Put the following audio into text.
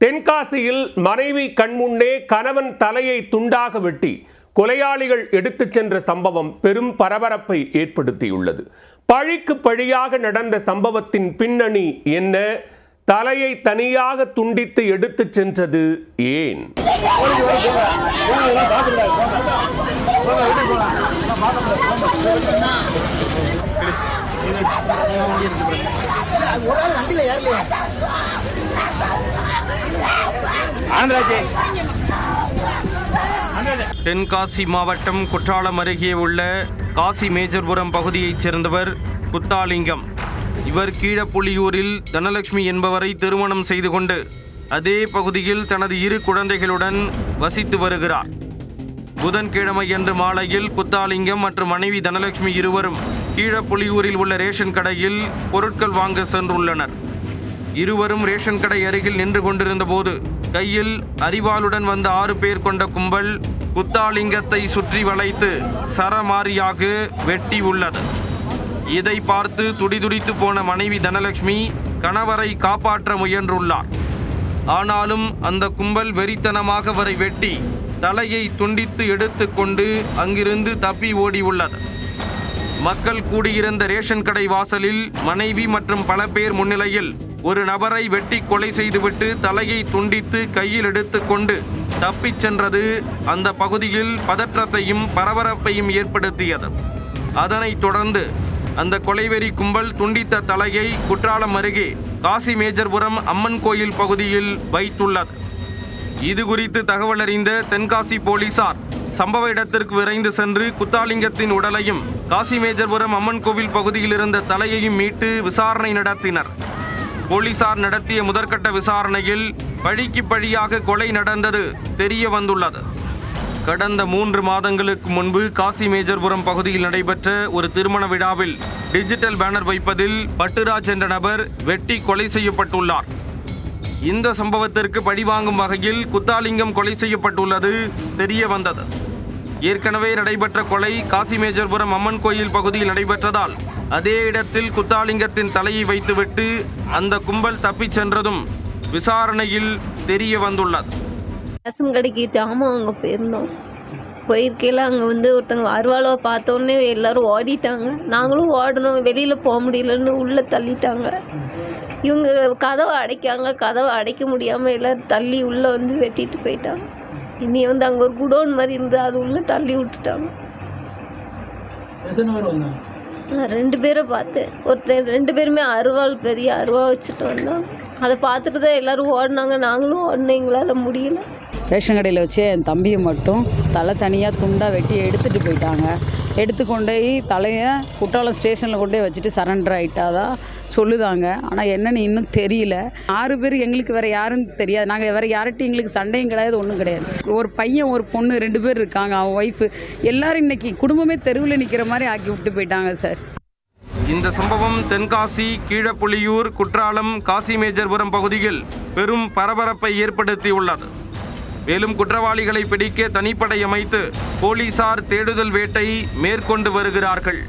தென்காசியில் மனைவி கண்முன்னே கணவன் தலையை துண்டாக வெட்டி கொலையாளிகள் எடுத்துச் சென்ற சம்பவம் பெரும் பரபரப்பை ஏற்படுத்தியுள்ளது. பழிக்கு பழியாக நடந்த சம்பவத்தின் பின்னணி என்ன? தலையை தனியாக துண்டித்து எடுத்துச் சென்றது ஏன்? தென்காசி மாவட்டம் குற்றாலம் அருகே உள்ள காசி மேஜர்புரம் பகுதியைச் சேர்ந்தவர் குத்தாலிங்கம். இவர் கீழப்புலியூரில் தனலட்சுமி என்பவரை திருமணம் செய்து கொண்டு அதே பகுதியில் தனது 2 குழந்தைகளுடன் வசித்து வருகிறார். புதன்கிழமை அன்று மாலையில் குத்தாலிங்கம் மற்றும் மனைவி தனலட்சுமி இருவரும் கீழப்புலியூரில் உள்ள ரேஷன் கடையில் பொருட்கள் வாங்க சென்றுள்ளனர். இருவரும் ரேஷன் கடை அருகில் நின்று கொண்டிருந்த போது கையில் அரிவாளுடன் வந்த 6 பேர் கொண்ட கும்பல் குத்தாலிங்கத்தை சுற்றி வளைத்து சரமாரியாக வெட்டி உள்ளது. இதை பார்த்து துடிதுடித்து போன மனைவி தனலட்சுமி கணவரை காப்பாற்ற முயன்றுள்ளார். ஆனாலும் அந்த கும்பல் வெறித்தனமாக அவரை வெட்டி தலையை துண்டித்து எடுத்து கொண்டு அங்கிருந்து தப்பி ஓடி உள்ளது. மக்கள் கூடியிருந்த ரேஷன் கடை வாசலில் மனைவி மற்றும் பல பேர் முன்னிலையில் ஒரு நபரை வெட்டி கொலை செய்துவிட்டு தலையை துண்டித்து கையில் எடுத்து கொண்டு தப்பிச் சென்றது அந்த பகுதியில் பதற்றத்தையும் பரபரப்பையும் ஏற்படுத்தியது. அதனைத் தொடர்ந்து அந்த கொலைவெறி கும்பல் துண்டித்த தலையை குற்றாலம் அருகே காசி மேஜர்புரம் அம்மன் கோயில் பகுதியில் வைத்துள்ளது. இது குறித்து தகவல் அறிந்த தென்காசி போலீசார் சம்பவ இடத்திற்கு விரைந்து சென்று குத்தாலிங்கத்தின் உடலையும் காசி மேஜர்புரம் அம்மன் கோவில் பகுதியில் இருந்த தலையையும் மீட்டு விசாரணை நடத்தினர். போலீசார் நடத்திய முதற்கட்ட விசாரணையில் பழிக்கு பழியாக கொலை நடந்தது தெரிய வந்துள்ளது. கடந்த 3 மாதங்களுக்கு முன்பு காசி மேஜர்புரம் பகுதியில் நடைபெற்ற ஒரு திருமண விழாவில் டிஜிட்டல் பேனர் வைப்பதில் பட்டுராஜ் என்ற நபர் வெட்டி கொலை செய்யப்பட்டுள்ளார். இந்த சம்பவத்திற்கு பழிவாங்கும் வகையில் குத்தாலிங்கம் கொலை செய்யப்பட்டுள்ளது தெரிய வந்தது. ஏற்கனவே நடைபெற்ற கொலை காசி மேஜர்புரம் அம்மன் கோயில் பகுதியில் நடைபெற்றதால் அதே இடத்தில் குத்தாலிங்கத்தின் தலையை வைத்துவிட்டு அந்த கும்பல் தப்பிச் சென்றதும் விசாரணையில் தெரிய வந்துள்ளது. ரேஷன் கடைக்கு ஜாமான் அங்கே போயிருந்தோம். போயிருக்கையில் அங்கே ஒருத்தங்க அருவாளை பார்த்தோன்னே எல்லோரும் ஓடிட்டாங்க. நாங்களும் ஓடணும், வெளியில் போக முடியலன்னு உள்ளே தள்ளிட்டாங்க. இவங்க கதவை அடைக்காங்க, கதவை அடைக்க முடியாமல் எல்லோரும் தள்ளி உள்ளே வெட்டிட்டு போயிட்டாங்க. இனி அங்கே ஒரு குடோன் மாதிரி இருந்து அது உள்ளே தள்ளி விட்டுட்டாங்க. 2 பேரை பார்த்தேன். ஒருத்தர் 2 பேருமே அருவாள், பெரிய அருவா வச்சுட்டு வந்தாங்க. அதை பார்த்துட்டு தான் எல்லோரும் ஓடினாங்க. நாங்களும் ஓடினோம், எங்களால் முடியல. ரேஷன் கடையில் வச்சு என் தம்பியை மட்டும் தலை தனியாக துண்டாக வெட்டி எடுத்துகிட்டு போயிட்டாங்க. எடுத்து கொண்டு போய் தலையை குற்றாலம் ஸ்டேஷனில் கொண்டு போய் வச்சுட்டு சரண்டர் ஆகிட்டாதான் சொல்லுதாங்க. ஆனால் என்னன்னு இன்னும் தெரியல. 6 பேர் எங்களுக்கு வேறு யாரும் தெரியாது. நாங்கள் வேறு யார்கிட்டையும் எங்களுக்கு சண்டையும் கிடையாது, ஒன்றும் கிடையாது. ஒரு பையன் ஒரு பொண்ணு 2 பேர் இருக்காங்க. அவன் ஒய்ஃபு எல்லோரும் இன்றைக்கி குடும்பமே தெருவில் நிற்கிற மாதிரி ஆக்கி விட்டு போயிட்டாங்க சார். இந்த சம்பவம் தென்காசி, கீழப்புலியூர், குற்றாலம், காசி மேஜர்புரம் பகுதியில் பெரும் பரபரப்பை ஏற்படுத்தியுள்ளது. மேலும் குற்றவாளிகளை பிடிக்க தனிப்படை அமைத்து போலீசார் தேடுதல் வேட்டை மேற்கொண்டு வருகிறார்கள்.